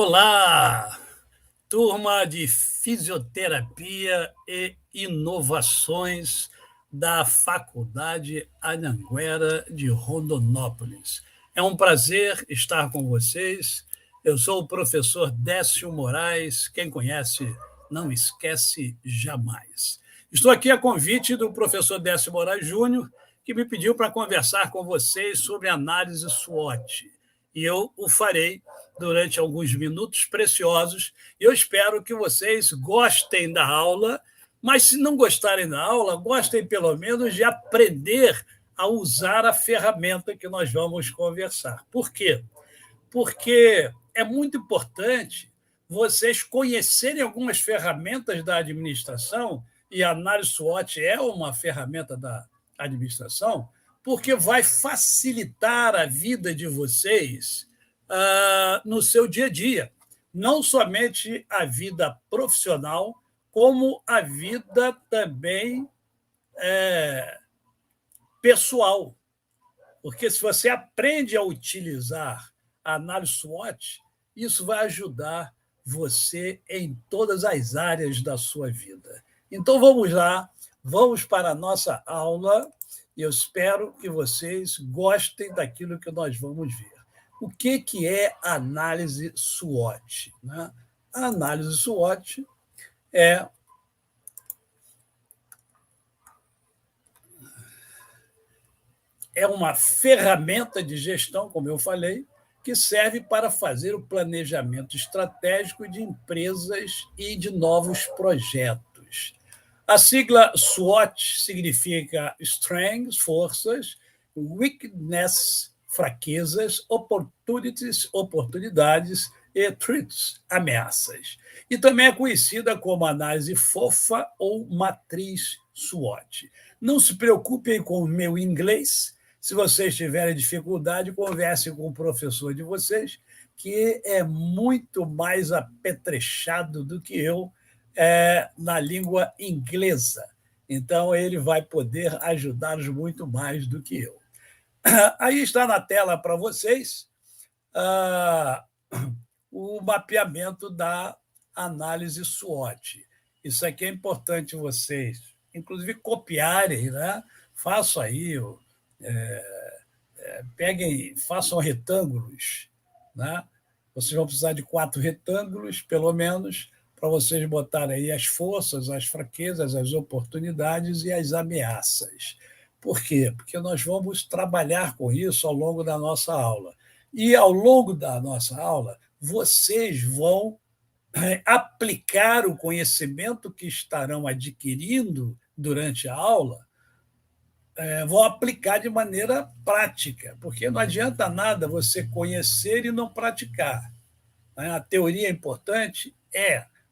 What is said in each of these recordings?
Olá, turma de Fisioterapia e Inovações da Faculdade Anhanguera de Rondonópolis. É um prazer estar com vocês. Eu sou o professor Décio Moraes. Quem conhece, não esquece jamais. Estou aqui a convite do professor Décio Moraes Júnior, que me pediu para conversar com vocês sobre análise SWOT. E eu o farei durante alguns minutos preciosos. Eu espero que vocês gostem da aula, mas se não gostarem da aula, gostem pelo menos de aprender a usar a ferramenta que nós vamos conversar. Por quê? Porque é muito importante vocês conhecerem algumas ferramentas da administração, e a análise SWOT é uma ferramenta da administração, porque vai facilitar a vida de vocês no seu dia a dia. Não somente a vida profissional, como a vida também pessoal. Porque se você aprende a utilizar a análise SWOT, isso vai ajudar você em todas as áreas da sua vida. Então vamos lá, vamos para a nossa aula e eu espero que vocês gostem daquilo que nós vamos ver. O que é a análise SWOT? A análise SWOT é uma ferramenta de gestão, como eu falei, que serve para fazer o planejamento estratégico de empresas e de novos projetos. A sigla SWOT significa Strengths, forças, Weakness, fraquezas, Opportunities, oportunidades, e Threats, ameaças. E também é conhecida como análise fofa ou matriz SWOT. Não se preocupem com o meu inglês. Se vocês tiverem dificuldade, conversem com o professor de vocês, que é muito mais apetrechado do que eu na língua inglesa. Então, ele vai poder ajudá-los muito mais do que eu. Aí está na tela para vocês o mapeamento da análise SWOT. Isso aqui é importante vocês, inclusive, copiarem, né? Façam aí, peguem, façam retângulos, né? Vocês vão precisar de 4 retângulos, pelo menos, para vocês botarem aí as forças, as fraquezas, as oportunidades e as ameaças. Por quê? Porque nós vamos trabalhar com isso ao longo da nossa aula. E, ao longo da nossa aula, vocês vão aplicar o conhecimento que estarão adquirindo durante a aula, vão aplicar de maneira prática, porque não adianta nada você conhecer e não praticar. A teoria é importante?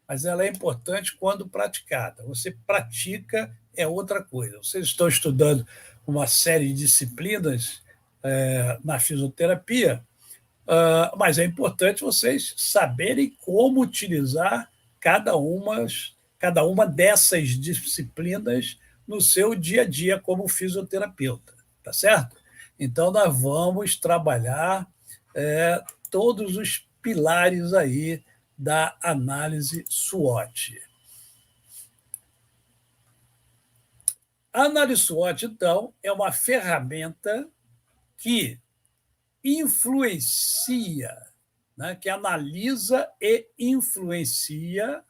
Mas ela é importante quando praticada. Você pratica é outra coisa. Vocês estão estudando uma série de disciplinas na fisioterapia, mas é importante vocês saberem como utilizar cada uma dessas disciplinas no seu dia a dia como fisioterapeuta, tá certo? Então, nós vamos trabalhar todos os pilares aí da análise SWOT. A análise SWOT, então, é uma ferramenta que influencia, né, que analisa e influencia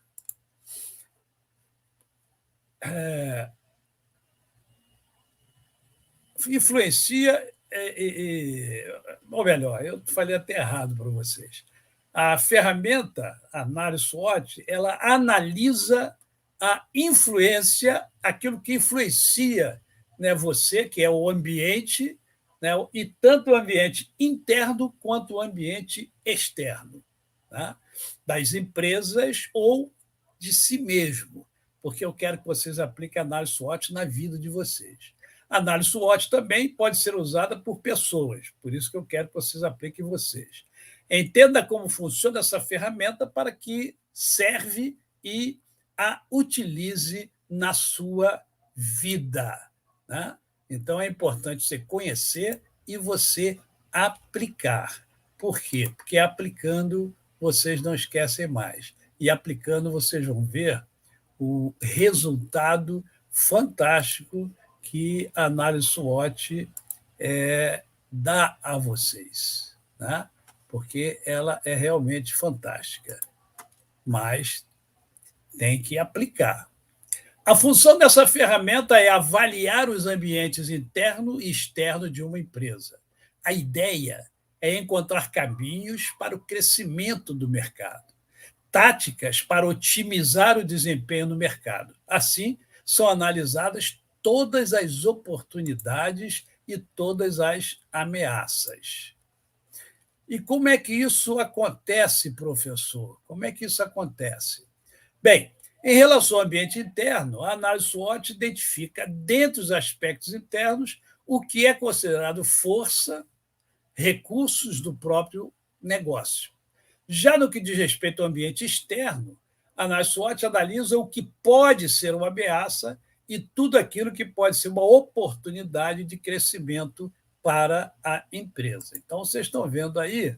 ou melhor, eu falei até errado para vocês. A ferramenta a análise SWOT, ela analisa a influência, aquilo que influencia, né, você, que é o ambiente, né, e tanto o ambiente interno quanto o ambiente externo, tá? Das empresas ou de si mesmo, porque eu quero que vocês apliquem a análise SWOT na vida de vocês. A análise SWOT também pode ser usada por pessoas, por isso que eu quero que vocês apliquem vocês. Entenda como funciona essa ferramenta para que serve e a utilize na sua vida, né? Então, é importante você conhecer e você aplicar. Por quê? Porque aplicando vocês não esquecem mais. E aplicando, vocês vão ver o resultado fantástico que a análise SWOT dá a vocês, né? Porque ela é realmente fantástica, mas tem que aplicar. A função dessa ferramenta é avaliar os ambientes interno e externo de uma empresa. A ideia é encontrar caminhos para o crescimento do mercado, táticas para otimizar o desempenho no mercado. Assim, são analisadas todas as oportunidades e todas as ameaças. E como é que isso acontece, professor? Como é que isso acontece? Bem, em relação ao ambiente interno, a análise SWOT identifica, dentre os aspectos internos, o que é considerado força, recursos do próprio negócio. Já no que diz respeito ao ambiente externo, a análise SWOT analisa o que pode ser uma ameaça e tudo aquilo que pode ser uma oportunidade de crescimento para a empresa. Então, vocês estão vendo aí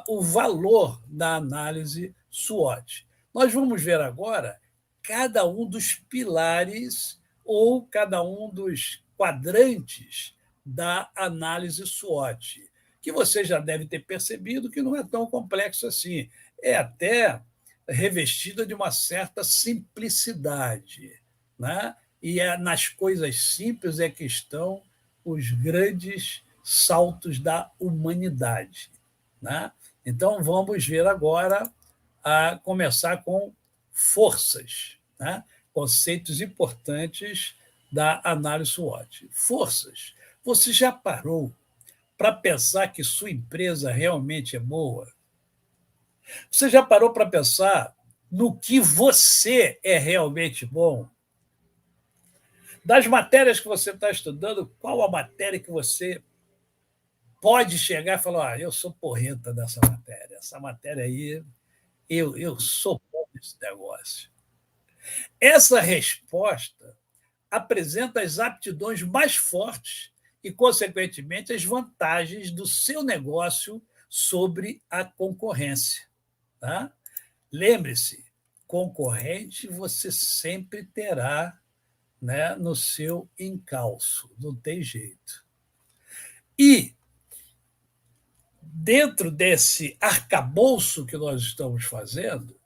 o valor da análise SWOT. Nós vamos ver agora cada um dos pilares ou cada um dos quadrantes da análise SWOT, que você já deve ter percebido que não é tão complexo assim. É até revestida de uma certa simplicidade, né? E nas coisas simples é que estão os grandes saltos da humanidade, né? Então, vamos ver agora a começar com forças, né? Conceitos importantes da análise SWOT. Forças. Você já parou para pensar que sua empresa realmente é boa? Você já parou para pensar no que você é realmente bom? Das matérias que você está estudando, qual a matéria que você pode chegar e falar: eu sou porreta dessa matéria, essa matéria aí, eu sou bom nesse negócio? Essa resposta apresenta as aptidões mais fortes e, consequentemente, as vantagens do seu negócio sobre a concorrência. Tá? Lembre-se, concorrente você sempre terá, né, no seu encalço, não tem jeito. E, dentro desse arcabouço que nós estamos fazendo,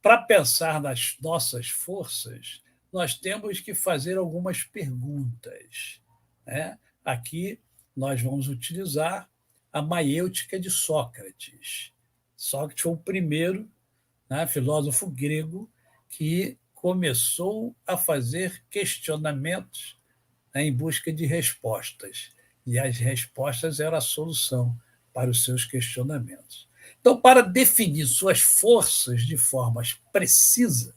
para pensar nas nossas forças, nós temos que fazer algumas perguntas, né? Aqui nós vamos utilizar a maiêutica de Sócrates. Sócrates foi o primeiro, né, filósofo grego que começou a fazer questionamentos, né, em busca de respostas. E as respostas eram a solução para os seus questionamentos. Então, para definir suas forças de forma precisa,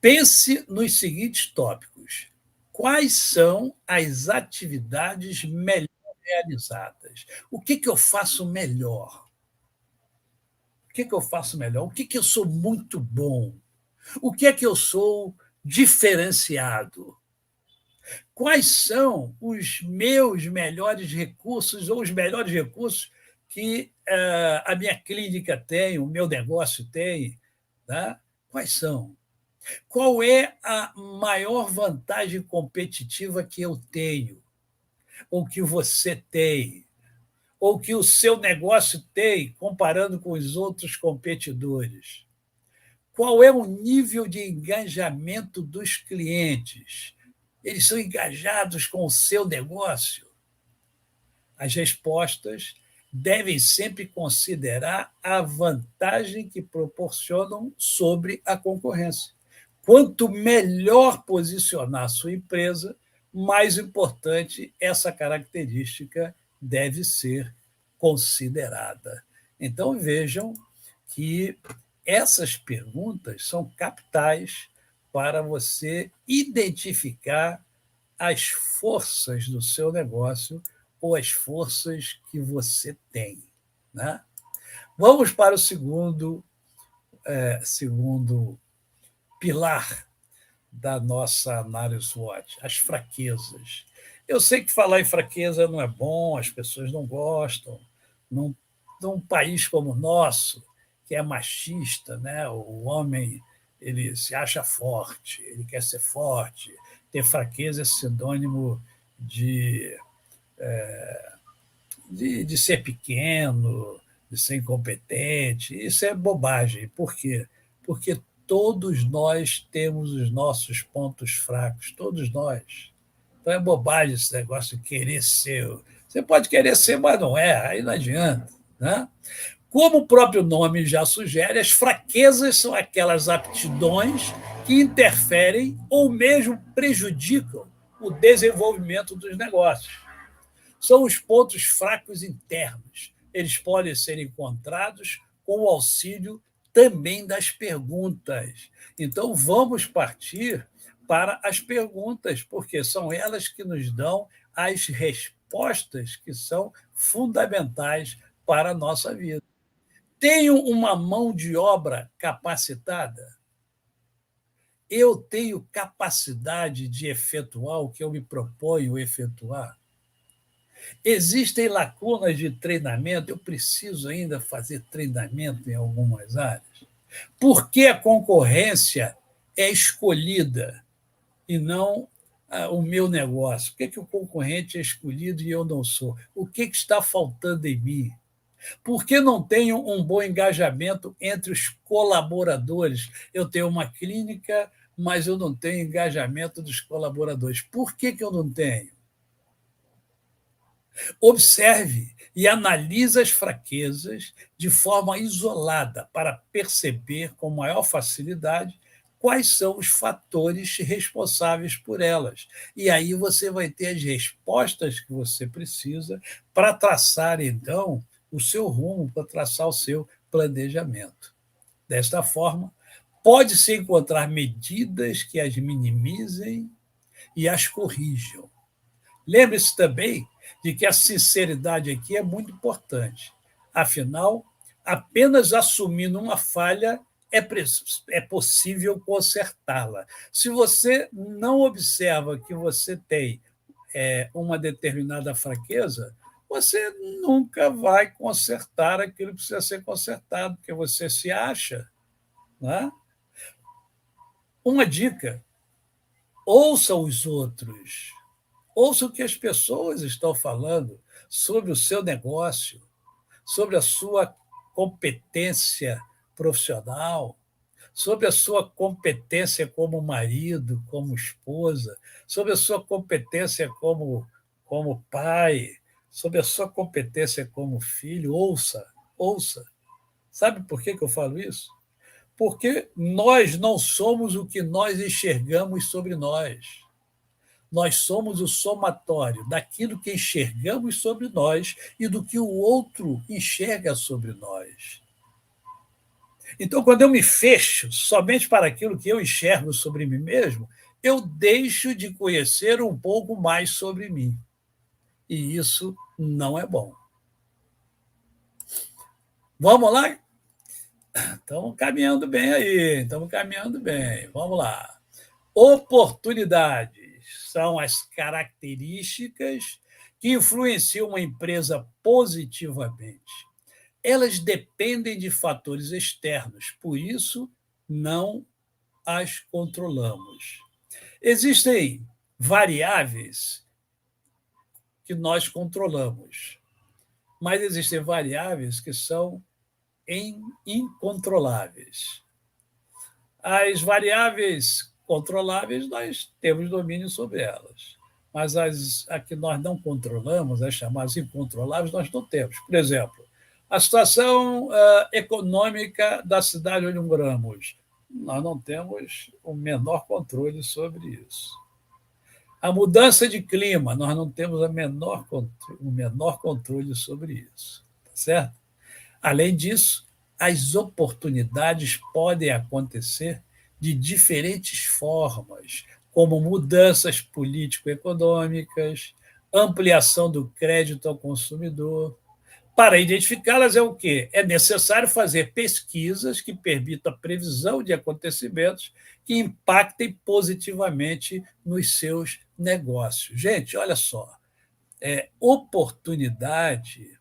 pense nos seguintes tópicos: quais são as atividades melhor realizadas? O que eu faço melhor? O que eu faço melhor? O que eu sou muito bom? O que é que eu sou diferenciado? Quais são os meus melhores recursos ou os melhores recursos que a minha clínica tem, o meu negócio tem? Tá? Quais são? Qual é a maior vantagem competitiva que eu tenho, ou que você tem, ou que o seu negócio tem, comparando com os outros competidores? Qual é o nível de engajamento dos clientes? Eles são engajados com o seu negócio? As respostas devem sempre considerar a vantagem que proporcionam sobre a concorrência. Quanto melhor posicionar a sua empresa, mais importante essa característica deve ser considerada. Então, vejam que essas perguntas são capitais para você identificar as forças do seu negócio ou as forças que você tem, né? Vamos para o segundo pilar da nossa análise SWOT, as fraquezas. Eu sei que falar em fraqueza não é bom, as pessoas não gostam, não num país como o nosso, que é machista, né? O homem ele se acha forte, ele quer ser forte, ter fraqueza é sinônimo de, de ser pequeno, de ser incompetente. Isso é bobagem. Por quê? Porque todos nós temos os nossos pontos fracos, todos nós. Então é bobagem esse negócio de querer ser. Você pode querer ser, mas não é, aí não adianta. Né? Como o próprio nome já sugere, as fraquezas são aquelas aptidões que interferem ou mesmo prejudicam o desenvolvimento dos negócios. São os pontos fracos internos. Eles podem ser encontrados com o auxílio também das perguntas. Então, vamos partir para as perguntas, porque são elas que nos dão as respostas que são fundamentais para a nossa vida. Tenho uma mão de obra capacitada? Eu tenho capacidade de efetuar o que eu me proponho efetuar? Existem lacunas de treinamento? Eu preciso ainda fazer treinamento em algumas áreas? Por que a concorrência é escolhida e não o meu negócio? Por que o concorrente é escolhido e eu não sou? O que está faltando em mim? Por que não tenho um bom engajamento entre os colaboradores? Eu tenho uma clínica, mas eu não tenho engajamento dos colaboradores. Por que eu não tenho? Observe e analise as fraquezas de forma isolada para perceber com maior facilidade quais são os fatores responsáveis por elas. E aí você vai ter as respostas que você precisa para traçar, então, o seu rumo, para traçar o seu planejamento. Desta forma, pode-se encontrar medidas que as minimizem e as corrijam. Lembre-se também de que a sinceridade aqui é muito importante. Afinal, apenas assumindo uma falha é possível consertá-la. Se você não observa que você tem uma determinada fraqueza, você nunca vai consertar aquilo que precisa ser consertado, porque você se acha. Não é? Uma dica: ouça os outros. Ouça o que as pessoas estão falando sobre o seu negócio, sobre a sua competência profissional, sobre a sua competência como marido, como esposa, sobre a sua competência como pai, sobre a sua competência como filho. Ouça, ouça. Sabe por que eu falo isso? Porque nós não somos o que nós enxergamos sobre nós. Nós somos o somatório daquilo que enxergamos sobre nós e do que o outro enxerga sobre nós. Então, quando eu me fecho somente para aquilo que eu enxergo sobre mim mesmo, eu deixo de conhecer um pouco mais sobre mim. E isso não é bom. Vamos lá? Estamos caminhando bem aí, estamos caminhando bem. Vamos lá. Oportunidades são as características que influenciam uma empresa positivamente. Elas dependem de fatores externos, por isso não as controlamos. Existem variáveis que nós controlamos, mas existem variáveis que são incontroláveis. As variáveis controláveis, nós temos domínio sobre elas, mas a que nós não controlamos, as chamadas incontroláveis, nós não temos. Por exemplo, a situação econômica da cidade onde moramos, nós não temos o menor controle sobre isso. A mudança de clima, nós não temos o menor controle sobre isso. Tá certo? Além disso, as oportunidades podem acontecer de diferentes formas, como mudanças político-econômicas, ampliação do crédito ao consumidor. Para identificá-las é o quê? É necessário fazer pesquisas que permitam a previsão de acontecimentos que impactem positivamente nos seus negócios. Gente, olha só, oportunidade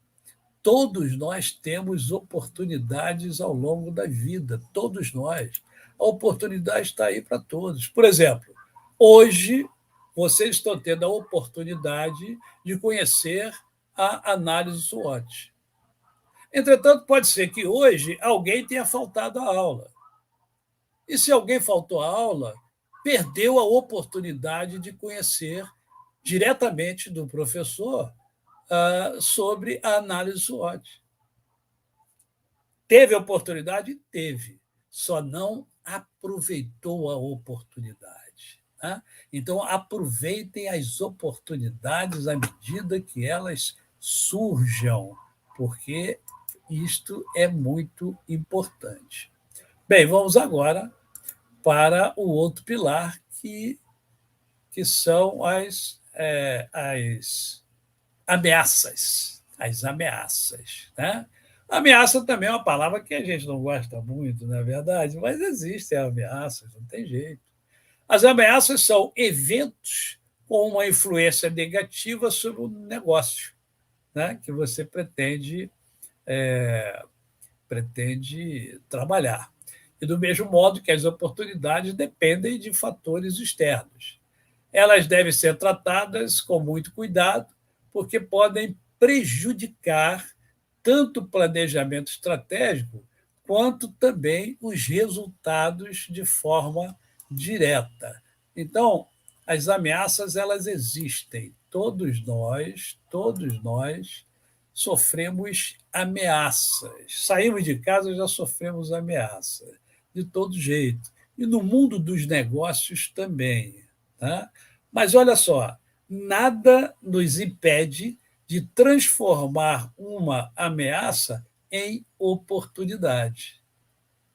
Todos nós temos oportunidades ao longo da vida, todos nós. A oportunidade está aí para todos. Por exemplo, hoje vocês estão tendo a oportunidade de conhecer a análise SWOT. Entretanto, pode ser que hoje alguém tenha faltado à aula. E se alguém faltou à aula, perdeu a oportunidade de conhecer diretamente do professor sobre a análise SWOT. Teve oportunidade? Teve. Só não aproveitou a oportunidade. Né? Então, aproveitem as oportunidades à medida que elas surjam, porque isto é muito importante. Bem, vamos agora para o outro pilar, que são as ameaças. As ameaças. Né? Ameaça também é uma palavra que a gente não gosta muito, não é verdade? Mas existem ameaças, não tem jeito. As ameaças são eventos com uma influência negativa sobre o negócio, né, que você pretende trabalhar. E do mesmo modo que as oportunidades dependem de fatores externos. Elas devem ser tratadas com muito cuidado, porque podem prejudicar tanto o planejamento estratégico quanto também os resultados de forma direta. Então, as ameaças elas existem. Todos nós sofremos ameaças. Saímos de casa já sofremos ameaça de todo jeito. E no mundo dos negócios também. Tá? Mas olha só, nada nos impede de transformar uma ameaça em oportunidade.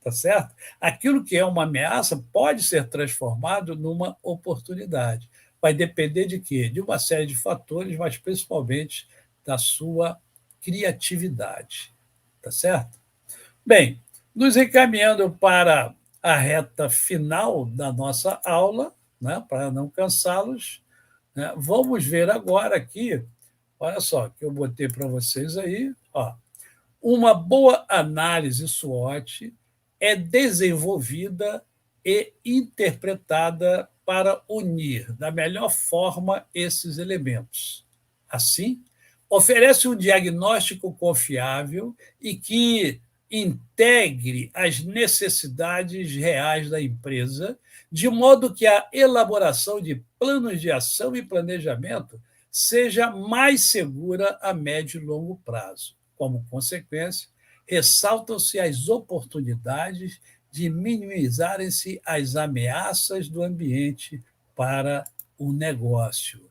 Tá certo? Aquilo que é uma ameaça pode ser transformado numa oportunidade. Vai depender de quê? De uma série de fatores, mas principalmente da sua criatividade. Tá certo? Bem, nos encaminhando para a reta final da nossa aula, né, para não cansá-los, né, vamos ver agora aqui, olha só, que eu botei para vocês aí, ó, uma boa análise SWOT é desenvolvida e interpretada para unir da melhor forma esses elementos. Assim, oferece um diagnóstico confiável e que integre as necessidades reais da empresa, de modo que a elaboração de planos de ação e planejamento seja mais segura a médio e longo prazo. Como consequência, ressaltam-se as oportunidades de minimizarem-se as ameaças do ambiente para o negócio.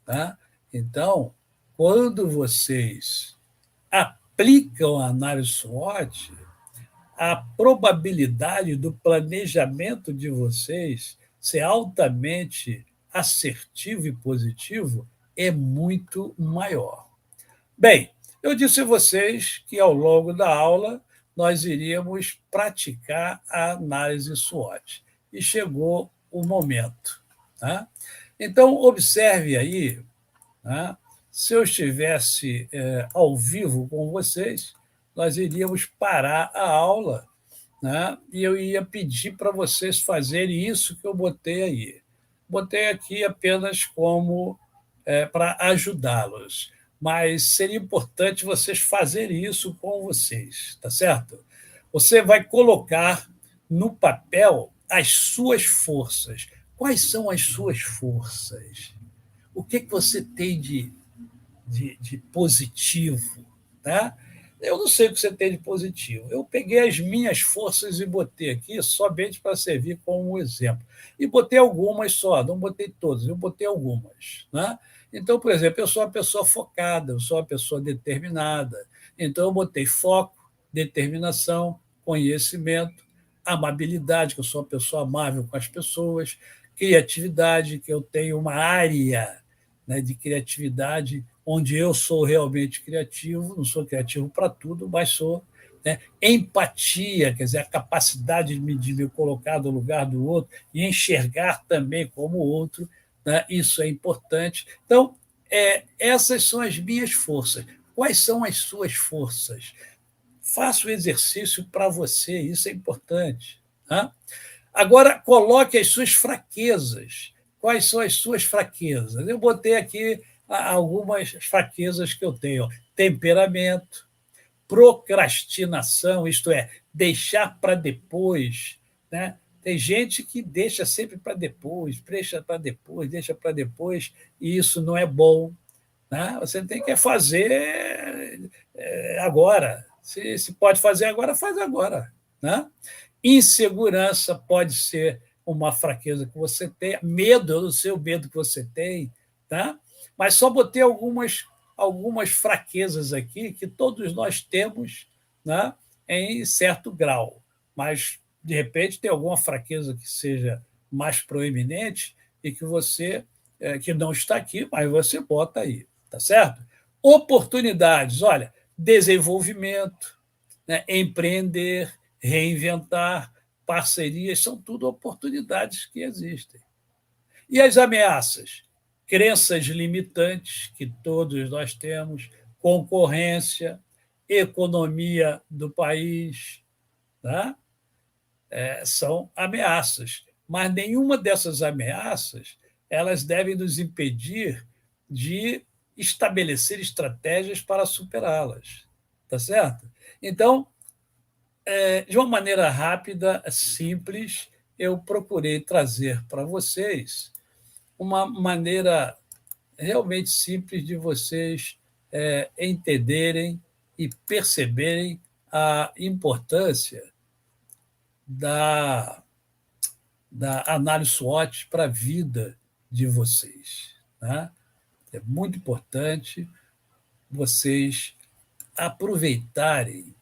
Tá? Então, quando vocês aplicam a análise SWOT, a probabilidade do planejamento de vocês ser altamente assertivo e positivo é muito maior. Bem, eu disse a vocês que ao longo da aula nós iríamos praticar a análise SWOT. E chegou o momento. Tá? Então, observe aí, tá? Se eu estivesse ao vivo com vocês, nós iríamos parar a aula, né? E eu ia pedir para vocês fazerem isso que eu botei aí. Botei aqui apenas como para ajudá-los, mas seria importante vocês fazerem isso com vocês, tá certo? Você vai colocar no papel as suas forças. Quais são as suas forças? O que você tem de positivo? Tá? Eu não sei o que você tem de positivo. Eu peguei as minhas forças e botei aqui somente para servir como um exemplo. E botei algumas só, não botei todas, eu botei algumas. Né? Então, por exemplo, eu sou uma pessoa focada, eu sou uma pessoa determinada. Então, eu botei foco, determinação, conhecimento, amabilidade, que eu sou uma pessoa amável com as pessoas, criatividade, que eu tenho uma área, né, de criatividade onde eu sou realmente criativo, não sou criativo para tudo, mas sou, né, empatia, quer dizer, a capacidade de me colocar no lugar do outro e enxergar também como o outro, né, isso é importante. Então, essas são as minhas forças. quais são as suas forças. Faça o exercício para você, isso é importante. Tá? Agora, coloque as suas fraquezas. Quais são as suas fraquezas? Eu botei aqui algumas fraquezas que eu tenho. Temperamento, procrastinação, isto é, deixar para depois. Né? Tem gente que deixa sempre para depois, deixa para depois, e isso não é bom. Né? Você tem que fazer agora. Se pode fazer agora, faz agora. Né? Insegurança pode ser uma fraqueza que você tem, medo, eu não sei o medo que você tem, tá? Mas só botei algumas fraquezas aqui que todos nós temos, né, em certo grau. Mas, de repente, tem alguma fraqueza que seja mais proeminente e que você que não está aqui, mas você bota aí, tá certo? Oportunidades, olha, desenvolvimento, né, empreender, reinventar, parcerias, são tudo oportunidades que existem. E as ameaças? Crenças limitantes que todos nós temos, concorrência, economia do país, tá? São ameaças. Mas nenhuma dessas ameaças elas devem nos impedir de estabelecer estratégias para superá-las. Tá certo? Então, de uma maneira rápida, simples, eu procurei trazer para vocês uma maneira realmente simples de vocês entenderem e perceberem a importância da, da análise SWOT para a vida de vocês. Né? É muito importante vocês aproveitarem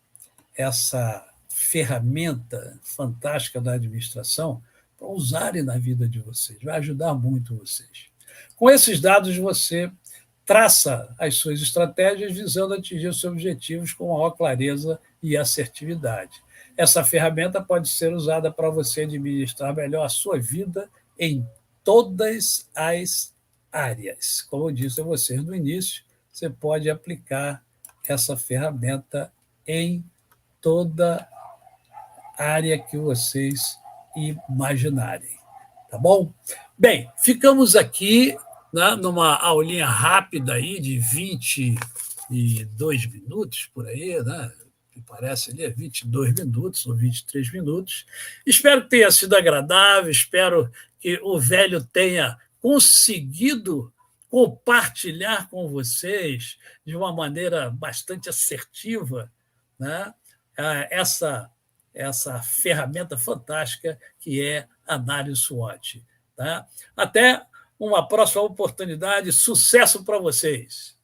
essa ferramenta fantástica da administração para usarem na vida de vocês. Vai ajudar muito vocês. Com esses dados, você traça as suas estratégias visando atingir os seus objetivos com maior clareza e assertividade. Essa ferramenta pode ser usada para você administrar melhor a sua vida em todas as áreas. Como eu disse a vocês no início, você pode aplicar essa ferramenta em toda área que vocês imaginarem. Tá bom? Bem, ficamos aqui, né, numa aulinha rápida aí de 22 minutos, por aí, né? Me parece ali, 22 minutos ou 23 minutos. Espero que tenha sido agradável, espero que o velho tenha conseguido compartilhar com vocês de uma maneira bastante assertiva, né, essa ferramenta fantástica que é a análise SWOT. Tá? Até uma próxima oportunidade. Sucesso para vocês!